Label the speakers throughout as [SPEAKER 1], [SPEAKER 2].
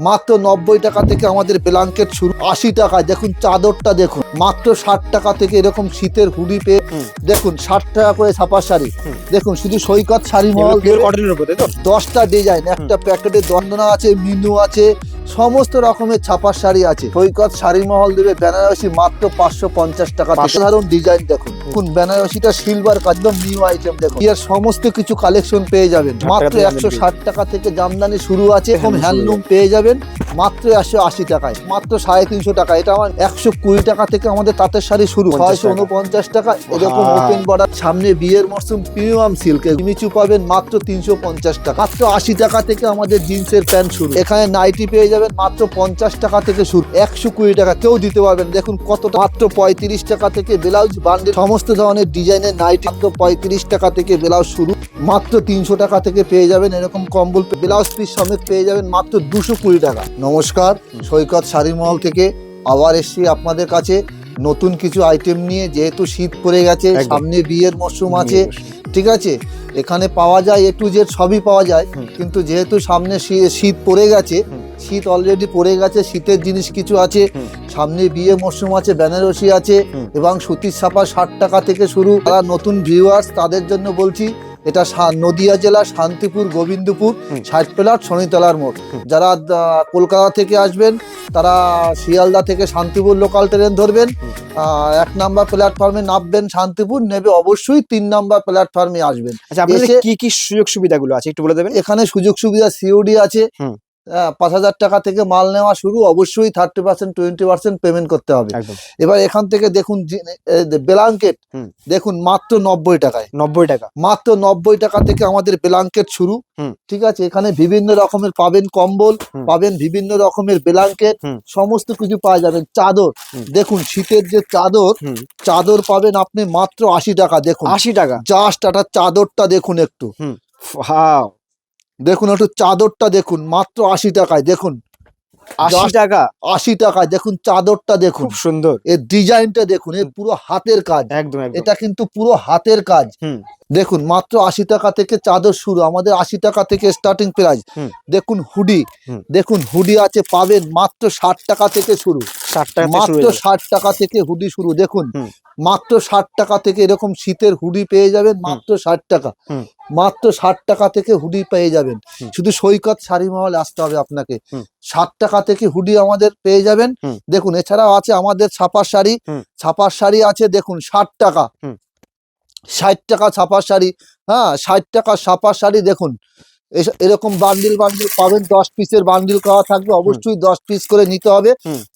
[SPEAKER 1] মাত্র 90 টাকা থেকে আমাদের ব্ল্যাঙ্কেট শুরু, 80 টাকায় দেখুন চাদরটা দেখুন, মাত্র 60 টাকা থেকে এরকম শীতের হুডি পেয়ে দেখুন 60 টাকা করে ছাপা শাড়ি দেখুন, শুধু সৈকত শাড়ি মহল
[SPEAKER 2] কটনের উপরে, তাই তো?
[SPEAKER 1] 10টা ডিজাইন, একটা প্যাকেটে দন্দনা আছে, মিনু আছে, সমস্ত রকমের ছাপার শাড়ি আছে। সৈকত শাড়ি মহল দেবে বেনারসি মাত্র 550 টাকা। সাধারণ ডিজাইন দেখুন, বেনারসিটা সিলভার একদম নিউ আইটেম দেখুন, এর সমস্ত কিছু কালেকশন পেয়ে যাবেন মাত্র 160 টাকা থেকে জামদানি শুরু আছে। এরকম হ্যান্ডলুম পেয়ে যাবেন মাত্র 180 টাকায়, মাত্র 350 টাকা। এটা আমার 120 টাকা থেকে আমাদের তাঁতের শাড়ি শুরু, 649 টাকা। এরকম ওপেন বর্ডার, সামনে বিয়ের মরশুম, প্রিমিয়াম সিল্কের মিচু পাবেন মাত্র 350 টাকা। মাত্র 80 টাকা থেকে আমাদের জিন্সের প্যান্ট শুরু। এখানে নাইটি পেয়ে যাবেন মাত্র 50 টাকা থেকে শুরু, 120 টাকা কেউ দিতে পারবেন। দেখুন কতটা, মাত্র 35 টাকা থেকে ব্লাউজ বান্ডেল, সমস্ত ধরনের ডিজাইনের নাইটি মাত্র 35 টাকা থেকে ব্লাউজ শুরু। মাত্র 300 টাকা থেকে পেয়ে যাবেন এরকম কম্বল ব্লাউজ পিস সমেত পেয়ে যাবেন মাত্র 220 টাকা। নমস্কার, সৈকত শাড়ি মহল থেকে আবার এসছি আপনাদের কাছে নতুন কিছু আইটেম নিয়ে। যেহেতু শীত পড়ে গেছে, সামনে বিয়ের মরশুম আছে, ঠিক আছে, এখানে পাওয়া যায় A to Z সবই পাওয়া যায়। কিন্তু যেহেতু সামনে শীত পড়ে গেছে, শীত অলরেডি পড়ে গেছে, শীতের জিনিস কিছু আছে, সামনে বিয়ে মরশুম আছে, বেনারসি আছে এবং সুতির ছাপা 60 টাকা থেকে শুরু। যারা নতুন ভিউয়ার্স তাদের জন্য বলছি, এটা নদিয়া জেলা শান্তিপুর গোবিন্দপুর 60 প্লাট শনিতলার মোড়। যারা কলকাতা থেকে আসবেন তারা শিয়ালদা থেকে শান্তিপুর লোকাল ট্রেন ধরবেন, 1 নাম্বার প্ল্যাটফর্মে নামবেন, শান্তিপুর নেবে অবশ্যই 3 নাম্বার প্ল্যাটফর্মে আসবেন।
[SPEAKER 2] আচ্ছা, আপনাদের কি কি সুযোগ সুবিধাগুলো আছে একটু বলে দেবেন?
[SPEAKER 1] এখানে সুযোগ সুবিধা সিওডি আছে, 5000 টাকা থেকে মাল নেওয়া শুরু, অবশ্যই 30% 20% পেমেন্ট করতে হবে। এবার এখান থেকে দেখুন ব্ল্যাঙ্কেট দেখুন মাত্র 90 টাকায়,
[SPEAKER 2] 90 টাকা,
[SPEAKER 1] মাত্র 90 টাকা থেকে আমাদের ব্ল্যাঙ্কেট শুরু, ঠিক আছে। এখানে বিভিন্ন রকমের পাবেন কম্বল, পাবেন বিভিন্ন রকমের ব্ল্যাঙ্কেট, সমস্ত কিছু পাওয়া যাবেন। চাদর দেখুন, শীতের যে চাদর, চাদর পাবেন আপনি মাত্র 80 টাকা। দেখুন
[SPEAKER 2] 80 টাকা,
[SPEAKER 1] জাস্ট একটা চাদরটা দেখুন একটু, দেখুন একটু চাদরটা দেখুন মাত্র 80 টাকায়। দেখুন
[SPEAKER 2] 80 টাকা,
[SPEAKER 1] 80 টাকায় দেখুন চাদরটা দেখুন,
[SPEAKER 2] খুব সুন্দর।
[SPEAKER 1] এর ডিজাইনটা দেখুন, এর পুরো হাতের কাজ,
[SPEAKER 2] একদম
[SPEAKER 1] এটা কিন্তু পুরো হাতের কাজ। দেখুন মাত্র 80 টাকা থেকে চাদর শুরু, আমাদের 80 টাকা থেকে স্টার্টিং প্রাইস। দেখুন হুডি, দেখুন হুডি আছে, পাবেন মাত্র 60 টাকা থেকে শুরু,
[SPEAKER 2] 60 টাকা,
[SPEAKER 1] মাত্র 60 টাকা থেকে হুডি শুরু। দেখুন মাত্র 60 টাকা থেকে এরকম শীতের হুডি পেয়ে যাবেন মাত্র 60 টাকা, মাত্র 60 টাকা থেকে হুডি পেয়ে যাবেন। শুধু সৈকত শাড়ি মহল আসতে হবে আপনাকে, 60 টাকা থেকে হুডি আমাদের পেয়ে যাবেন। দেখুন এছাড়াও আছে আমাদের ছাপার শাড়ি, ছাপার শাড়ি আছে দেখুন 60 টাকা, 60 টাকা ছাপার শাড়ি, 60 টাকা ছাপার শাড়ি। দেখুন এরকম বান্ডিল বান্ডিল পাবেন, 10 পিসের বান্ডিল করা থাকবে, অবশ্যই 10 পিস করে নিতে হবে।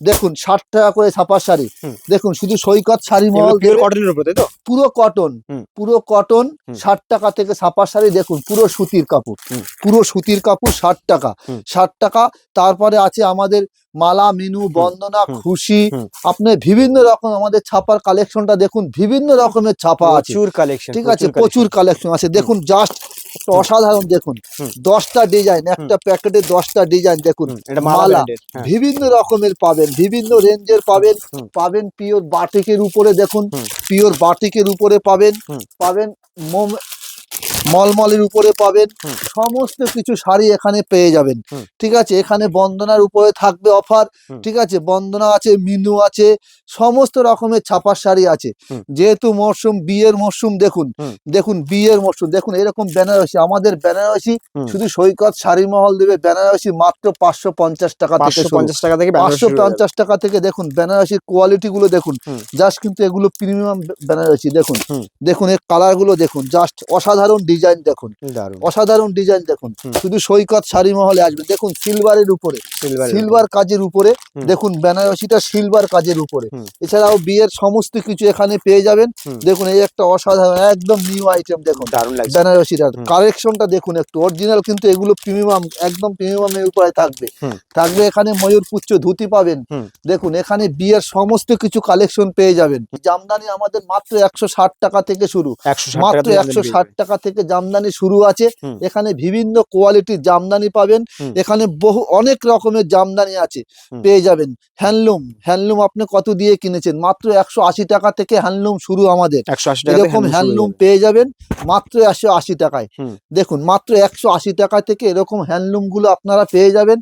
[SPEAKER 1] দেখুন 60 টাকা করে ছাপার শাড়ি, দেখুন শুধু সৈকত শাড়ি মহল
[SPEAKER 2] কটনের উপরে, তাই তো?
[SPEAKER 1] পুরো কটন, পুরো কটন, 60 টাকা থেকে ছাপার শাড়ি। দেখুন পুরো সুতির কাপড়, পুরো সুতির কাপড়, 60 টাকা, 60 টাকা। তারপরে আছে আমাদের মালা, মিনু, বন্দনা, খুশি, আপনি বিভিন্ন রকম আমাদের ছাপার কালেকশনটা দেখুন, বিভিন্ন রকমের ছাপা আছে,
[SPEAKER 2] প্রচুর কালেকশন,
[SPEAKER 1] ঠিক আছে, প্রচুর কালেকশন আছে। দেখুন জাস্ট অসাধারণ, দেখুন 10টা ডিজাইন, একটা প্যাকেটে 10টা ডিজাইন। দেখুন মালা বিভিন্ন রকমের পাবেন, বিভিন্ন রেঞ্জের পাবেন, পাবেন পিওর বাটিকের উপরে, দেখুন পিওর বাটিকের উপরে পাবেন, পাবেন মলমলের উপরে পাবেন, সমস্ত কিছু শাড়ি এখানে পেয়ে যাবেন, ঠিক আছে। এখানে বন্দনার উপরে থাকবে অফার, ঠিক আছে, বন্দনা আছে, মিনু আছে, সমস্ত রকমের ছাপার শাড়ি আছে। যেহেতু মরশুম, বিয়ের মরশুম, দেখুন দেখুন বিয়ের মরশুম, দেখুন এরকম বেনারসি, আমাদের বেনারসি শুধু সৈকত শাড়ি মহল দেবে বেনারসি মাত্র 550 টাকা থেকে,
[SPEAKER 2] 550 টাকা থেকে,
[SPEAKER 1] 550 টাকা থেকে। দেখুন বেনারসির কোয়ালিটি গুলো দেখুন, জাস্ট কিন্তু এগুলো প্রিমিয়াম বেনারসি। দেখুন দেখুন এর কালার গুলো দেখুন, জাস্ট অসাধারণ ডিজাইন, দেখুন অসাধারণ ডিজাইন। দেখুন শুধু সৈকত শাড়ি মহলে আসবে। দেখুন সিলভারের উপরে, সিলভার কাজের উপরে, দেখুন বেনারসিটা সিলভার কাজের উপরে। এছাড়াও বিয়ের সমস্ত কিছু এখানে পেয়ে যাবেন। দেখুন এই একটা অসাধারণ একদম নিউ আইটেম, দেখুন বেনারসিটার কালেকশনটা দেখুন একটু, অরিজিনাল কিন্তু এগুলো প্রিমিয়াম, একদম প্রিমিয়ামের উপরে থাকবে। থাকবে এখানে ময়ূরপুচ্ছ ধুতি পাবেন। দেখুন এখানে বিয়ের সমস্ত কিছু কালেকশন পেয়ে যাবেন। জামদানি আমাদের মাত্র 160 টাকা থেকে শুরু, মাত্র 160 টাকা থেকে জামদানি শুরু আছে। এখানে বিভিন্ন কোয়ালিটির জামদানি পাবেন, এখানে অনেক রকমের জামদানি আছে, পেয়ে যাবেন। হ্যান্ডলুম, হ্যান্ডলুম আপনি কত দিয়ে কিনেছেন? মাত্র 180 টাকা থেকে হ্যান্ডলুম শুরু আমাদের, এরকম হ্যান্ডলুম পেয়ে যাবেন মাত্র 180 টাকায়। দেখুন মাত্র 180 টাকা থেকে এরকম হ্যান্ডলুম গুলো আপনারা পেয়ে যাবেন।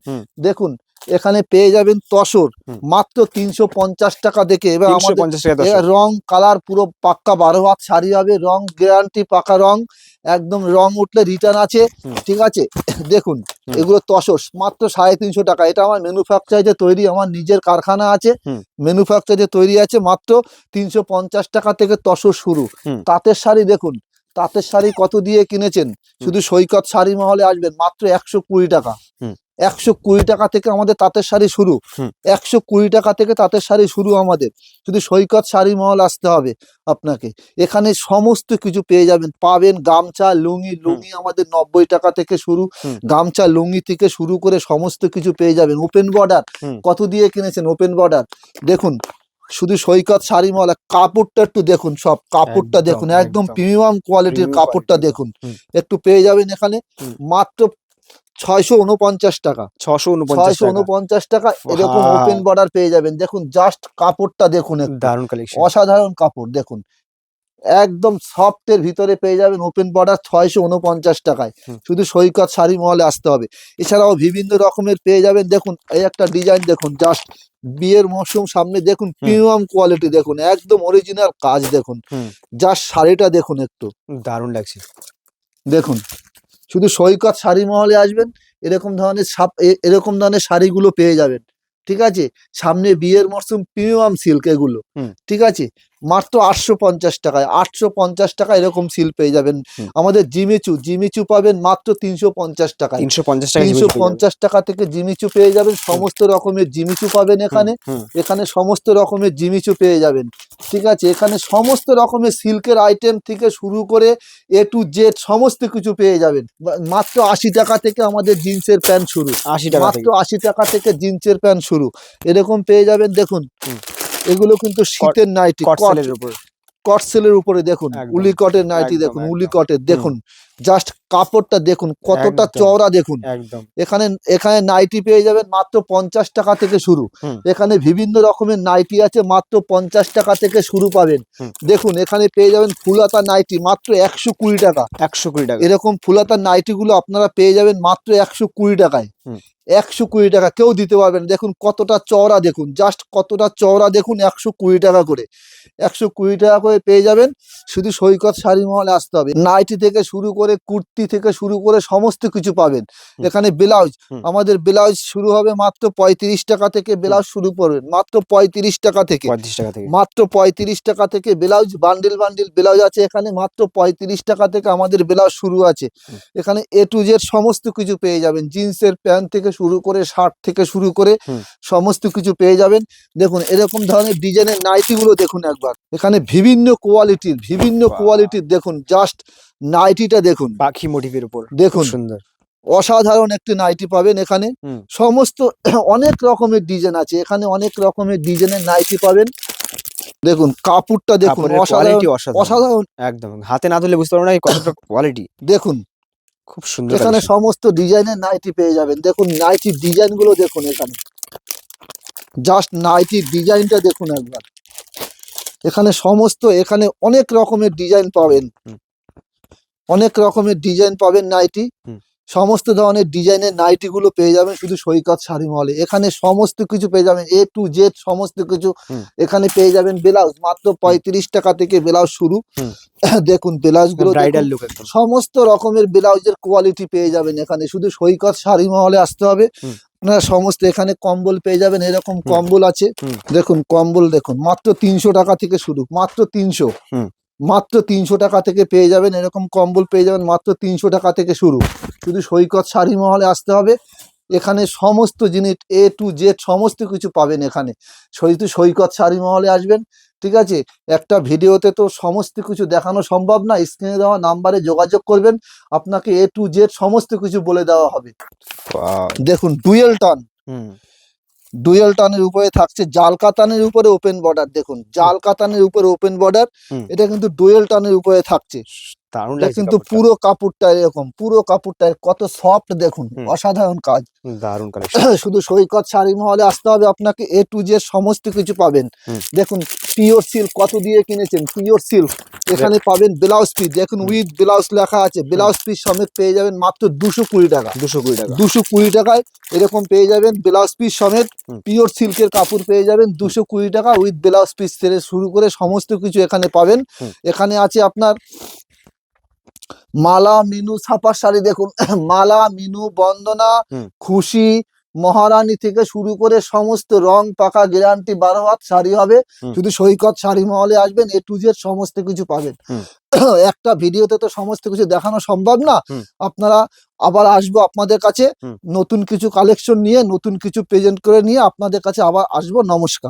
[SPEAKER 1] দেখুন এখানে পেয়ে যাবেন তসর
[SPEAKER 2] হুম।
[SPEAKER 1] মাত্র 350 টাকা থেকে। এবার আমাদের
[SPEAKER 2] 350 টাকা
[SPEAKER 1] এবার রং কালার পুরো পাক্কা 12 হাত শাড়ি হবে, রং গ্যারান্টি পাকা রং, একদম রং উঠলে রিটার্ন আছে।
[SPEAKER 2] হুম।
[SPEAKER 1] ঠিক আছে, দেখুন
[SPEAKER 2] হুম।
[SPEAKER 1] এগুলো তসর মাত্র 350 টাকা। এটা আমার ম্যানুফ্যাকচারে তৈরি, আমার নিজের কারখানা আছে,
[SPEAKER 2] হুম।
[SPEAKER 1] ম্যানুফ্যাকচারে তৈরি আছে। মাত্র 350 টাকা থেকে তসর শুরু।
[SPEAKER 2] হুম।
[SPEAKER 1] তাঁতের শাড়ি দেখুন, তাঁতের শাড়ি কত দিয়ে কিনেছেন? শুধু সৈকত শাড়ি মহলে আসবেন মাত্র 120 টাকা।
[SPEAKER 2] হুম।
[SPEAKER 1] 120 টাকা থেকে আমাদের তাঁতের শাড়ি শুরু।
[SPEAKER 2] হুম।
[SPEAKER 1] 120 টাকা থেকে তাঁতের শাড়ি শুরু আমাদের। শুধু সৈকত শাড়ি মহল আসতে হবে আপনাকে। এখানে সমস্ত কিছু পেয়ে যাবেন, পাবেন গামছা, লুঙ্গি। লুঙ্গি আমাদের 90 টাকা থেকে শুরু।
[SPEAKER 2] হুম।
[SPEAKER 1] গামছা, লুঙ্গি থেকে শুরু করে সমস্ত কিছু পেয়ে যাবেন। ওপেন বর্ডার
[SPEAKER 2] হুম।
[SPEAKER 1] কত দিয়ে কিনেছেন? ওপেন বর্ডার দেখুন, শুধু সৈকত শাড়ি মহল। কাপড়টা একটু দেখুন, সব কাপড়টা
[SPEAKER 2] একদম,
[SPEAKER 1] দেখুন, একদম
[SPEAKER 2] একদম।
[SPEAKER 1] প্রিমিয়াম কোয়ালিটির
[SPEAKER 2] Premium
[SPEAKER 1] কাপড়টা
[SPEAKER 2] quality,
[SPEAKER 1] দেখুন।
[SPEAKER 2] হুম।
[SPEAKER 1] একটু পেয়ে যাবেন এখানে
[SPEAKER 2] হুম।
[SPEAKER 1] মাত্র 649 টাকা।
[SPEAKER 2] 649 টাকা।
[SPEAKER 1] 649 টাকা এরকম
[SPEAKER 2] Wow!
[SPEAKER 1] ওপেন বর্ডার পেয়ে যাবেন। দেখুন জাস্ট কাপড়টা দেখুন, একটু
[SPEAKER 2] দারুণ কালেকশন।
[SPEAKER 1] অসাধারণ কাপড় দেখুন, একদম সফটের ভিতরে পেয়ে যাবেন ওপেন বর্ডার 649 টাকায়।
[SPEAKER 2] হুম।
[SPEAKER 1] শুধু সৈকত শাড়ি মহলে আসতে হবে। এছাড়াও বিভিন্ন রকমের পেয়ে যাবেন। দেখুন এই একটা ডিজাইন দেখুন, জাস্ট বিয়ের মরশুম সামনে, দেখুন প্রিমিয়াম কোয়ালিটি দেখুন, একদম অরিজিনাল কাজ দেখুন।
[SPEAKER 2] হুম।
[SPEAKER 1] জাস্ট শাড়িটা দেখুন একটু
[SPEAKER 2] দারুণ লাগছে।
[SPEAKER 1] দেখুন, শুধু সৈকত শাড়ি মহলে আসবেন, এরকম ধরনের এরকম ধরনের শাড়িগুলো পেয়ে যাবেন। ঠিক আছে, সামনে বিয়ের মরশুম, প্রিমিয়াম সিল্ক এগুলো।
[SPEAKER 2] হুম।
[SPEAKER 1] ঠিক আছে, মাত্র 850 টাকায়। 850 টাকা এরকম সিল্ক পেয়ে যাবেন।
[SPEAKER 2] হুম।
[SPEAKER 1] আমাদের জিমিচু পাবেন মাত্র 350 টাকায়।
[SPEAKER 2] 350 টাকা জিনিস পেয়ে যাবেন।
[SPEAKER 1] 350 টাকা থেকে জিমিচু পেয়ে যাবেন। সমস্ত রকমের জিমিচু পাবেন এখানে।
[SPEAKER 2] হুম।
[SPEAKER 1] এখানে সমস্ত রকমের জিমিচু পেয়ে যাবেন। ঠিক আছে, এখানে সমস্ত রকমের সিল্কের আইটেম থেকে শুরু করে A to Z সমস্ত কিছু পেয়ে যাবেন। মাত্র 80 টাকা থেকে আমাদের জিন্সের প্যান্ট শুরু।
[SPEAKER 2] 80 টাকা
[SPEAKER 1] মাত্র
[SPEAKER 2] থেকে।
[SPEAKER 1] 80 টাকা থেকে জিন্সের প্যান্ট শুরু। এরকম পেয়ে যাবেন দেখুন।
[SPEAKER 2] হুম।
[SPEAKER 1] এগুলো কিন্তু শীতের নাইটি,
[SPEAKER 2] কট সেলের উপর।
[SPEAKER 1] কটসেলের উপরে দেখুন,
[SPEAKER 2] একদম,
[SPEAKER 1] উলি কটের নাইটি
[SPEAKER 2] একদম,
[SPEAKER 1] দেখুন, উলি
[SPEAKER 2] একদম।
[SPEAKER 1] কটের দেখুন, জাস্ট কাপড়টা দেখুন কতটা
[SPEAKER 2] একদম,
[SPEAKER 1] চওড়া দেখুন।
[SPEAKER 2] একদম।
[SPEAKER 1] এখানে এখানে নাইটি পেয়ে যাবেন মাত্র 50 টাকা থেকে শুরু।
[SPEAKER 2] হুম।
[SPEAKER 1] এখানে বিভিন্ন রকমের নাইটি আছে, মাত্র 50 টাকা থেকে শুরু পাবেন।
[SPEAKER 2] হুম।
[SPEAKER 1] দেখুন এখানে পেয়ে যাবেন ফুলাতা নাইটি মাত্র 120 টাকা।
[SPEAKER 2] 120 টাকা।
[SPEAKER 1] এরকম ফুলাতা নাইটিগুলো আপনারা পেয়ে যাবেন মাত্র 120 টাকায়।
[SPEAKER 2] হুম।
[SPEAKER 1] 120 টাকা কেউ দিতে পারবেন। দেখুন কতটা চওড়া দেখুন, জাস্ট কতটা চওড়া দেখুন, 120 টাকা করে। 120 টাকা করে পেয়ে যাবেন। শুধু সৈকত শাড়ি মহলে আসতে হবে। নাইটি থেকে শুরু করে কুর্তি থেকে শুরু করে সমস্ত কিছু পাবেন
[SPEAKER 2] হুম।
[SPEAKER 1] এখানে। ব্লাউজ
[SPEAKER 2] হুম।
[SPEAKER 1] আমাদের ব্লাউজ শুরু হবে মাত্র 35 টাকা থেকে। ব্লাউজ শুরু করবেন মাত্র 35 টাকা থেকে।
[SPEAKER 2] 35 টাকা থেকে।
[SPEAKER 1] মাত্র 35 টাকা থেকে ব্লাউজ, বান্ডিল বান্ডিল ব্লাউজ আছে এখানে। মাত্র 35 টাকা থেকে আমাদের ব্লাউজ শুরু আছে।
[SPEAKER 2] হুম।
[SPEAKER 1] এখানে A to Z সমস্ত কিছু পেয়ে যাবেন। জিন্সের প্যান্ট থেকে শুরু করে, শার্ট থেকে শুরু করে
[SPEAKER 2] হুম।
[SPEAKER 1] সমস্ত কিছু পেয়ে যাবেন। দেখুন এরকম ধরনের ডিজাইনের নাইটিগুলো দেখুন একবার। এখানে বিভিন্ন কোয়ালিটির দেখুন, জাস্ট নাইটিটা দেখুন,
[SPEAKER 2] পাখি মোটিভের উপর।
[SPEAKER 1] দেখুন
[SPEAKER 2] খুব সুন্দর।
[SPEAKER 1] অসাধারণ একটি নাইটি পাবেন এখানে।
[SPEAKER 2] হুম।
[SPEAKER 1] সমস্ত অনেক রকমের ডিজাইন আছে এখানে, অনেক রকমের ডিজাইনের নাইটি পাবেন। দেখুন কাপড়টা দেখুন,
[SPEAKER 2] কাপড়ের
[SPEAKER 1] অসাধারণ
[SPEAKER 2] কোয়ালিটি অসাধারণ।
[SPEAKER 1] অসাধারণ
[SPEAKER 2] একদম। হাতে না ধরলে বুঝতে পারবো না এই কতটা কোয়ালিটি।
[SPEAKER 1] দেখুন
[SPEAKER 2] খুব সুন্দর
[SPEAKER 1] এখানে
[SPEAKER 2] কালেকশন।
[SPEAKER 1] সমস্ত ডিজাইনের নাইটি পেয়ে যাবেন। দেখুন নাইটির ডিজাইনগুলো দেখুন এখানে, জাস্ট নাইটির ডিজাইনটা দেখুন একবার। এখানে সমস্ত, এখানে অনেক রকমের ডিজাইন পাবেন।
[SPEAKER 2] হুম।
[SPEAKER 1] অনেক রকমের ডিজাইন পাবেন নাইটি।
[SPEAKER 2] হুম।
[SPEAKER 1] সমস্ত ধরনের ডিজাইনের নাইটিগুলো পেয়ে যাবেন শুধু সৈকত শাড়ি মহলে। এখানে সমস্ত কিছু পেয়ে যাবেন, A to Z সমস্ত কিছু।
[SPEAKER 2] হুম।
[SPEAKER 1] এখানে পেয়ে যাবেন ব্লাউজ মাত্র 35 টাকা থেকে ব্লাউজ শুরু।
[SPEAKER 2] হুম।
[SPEAKER 1] দেখুন ব্লাউজগুলো
[SPEAKER 2] ব্রাইডাল
[SPEAKER 1] দেখুন,
[SPEAKER 2] লুক একদম।
[SPEAKER 1] সমস্ত রকমের ব্লাউজের কোয়ালিটি পেয়ে যাবেন এখানে। শুধু সৈকত শাড়ি মহলে আসতে হবে।
[SPEAKER 2] হুম।
[SPEAKER 1] আপনারা সমস্ত, এখানে কম্বল পেয়ে যাবেন, এরকম
[SPEAKER 2] হুম।
[SPEAKER 1] কম্বল আছে।
[SPEAKER 2] হুম।
[SPEAKER 1] দেখুন কম্বল দেখুন, মাত্র 300 টাকা থেকে শুরু, মাত্র 300।
[SPEAKER 2] হুম।
[SPEAKER 1] মাত্র 300 টাকা থেকে পেয়ে যাবেন এরকম কম্বল পেয়ে যাবেন, মাত্র 300 টাকা থেকে শুরু। শুধু সৈকত শাড়ি মহলে আসতে হবে। এখানে সমস্ত জিনিস A to Z সমস্ত কিছু পাবেন এখানে। শুধু সৈকত শাড়ি মহলে আসবেন। ঠিক আছে, একটা ভিডিওতে তো সমস্ত কিছু দেখানো সম্ভব না। স্ক্রিনে দেওয়া নাম্বারে যোগাযোগ করবেন, আপনাকে A to Z সমস্ত কিছু বলে দেওয়া হবে।
[SPEAKER 2] ওয়াও।
[SPEAKER 1] দেখুন ডুয়েল টান,
[SPEAKER 2] হুম।
[SPEAKER 1] ডুয়েল টানের উপরে থাকছে জাল কাতানের উপরে ওপেন বর্ডার। দেখুন জাল কাতানের উপরে ওপেন বর্ডার,
[SPEAKER 2] হুম।
[SPEAKER 1] এটা কিন্তু ডুয়েল টানের উপরে থাকছে।
[SPEAKER 2] দারুণ
[SPEAKER 1] এটা
[SPEAKER 2] লাগছে
[SPEAKER 1] কিন্তু
[SPEAKER 2] কাপড়টা।
[SPEAKER 1] পুরো কাপড়টা এরকম, পুরো কাপড়টা কত সফট দেখুন,
[SPEAKER 2] হুম।
[SPEAKER 1] অসাধারণ কাজ।
[SPEAKER 2] দারুণ কালেকশন।
[SPEAKER 1] শুধু সৈকত শাড়ি মহলে আসতে হবে, আপনাকে A to Z সমস্ত কিছু পাবেন।
[SPEAKER 2] হুম।
[SPEAKER 1] দেখুন পিওর সিল্ক কত দিয়ে কিনেছেন, পিওর সিল্ক। এখানে পাবেন ব্লাউজ পিস, দেখুন উইথ ব্লাউজ লেখা আছে, ব্লাউজ পিস সমেত পেয়ে যাবেন মাত্র 220 টাকা।
[SPEAKER 2] 220 টাকা।
[SPEAKER 1] 220 টাকায় এরকম পেয়ে যাবেন ব্লাউজ পিস সমেত।
[SPEAKER 2] হুম।
[SPEAKER 1] পিওর সিল্কের কাপড় পেয়ে যাবেন 220 টাকা উইথ ব্লাউজ পিস থেকে শুরু করে সমস্ত কিছু এখানে পাবেন।
[SPEAKER 2] হুম।
[SPEAKER 1] এখানে আছে আপনার মালা, মিনু ছাপার শাড়ি দেখুন, মালা, মিনু, বন্দনা,
[SPEAKER 2] হুম।
[SPEAKER 1] খুশি, মহারানী থেকে শুরু করে সমস্ত রং পাকা গ্যারান্টি 12 হাত শাড়ি হবে।
[SPEAKER 2] হুম।
[SPEAKER 1] শুধু সৈকত শাড়ি মহলে আসবেন, A to Z সমস্ত কিছু পাবেন।
[SPEAKER 2] হুম।
[SPEAKER 1] একটা ভিডিওতে তো সমস্ত কিছু দেখানো সম্ভব না।
[SPEAKER 2] হুম।
[SPEAKER 1] আপনারা আবার আসবো আপনাদের কাছে
[SPEAKER 2] হুম।
[SPEAKER 1] নতুন কিছু কালেকশন নিয়ে, নতুন কিছু প্রেজেন্ট করে নিয়ে আপনাদের কাছে আবার আসবো। নমস্কার।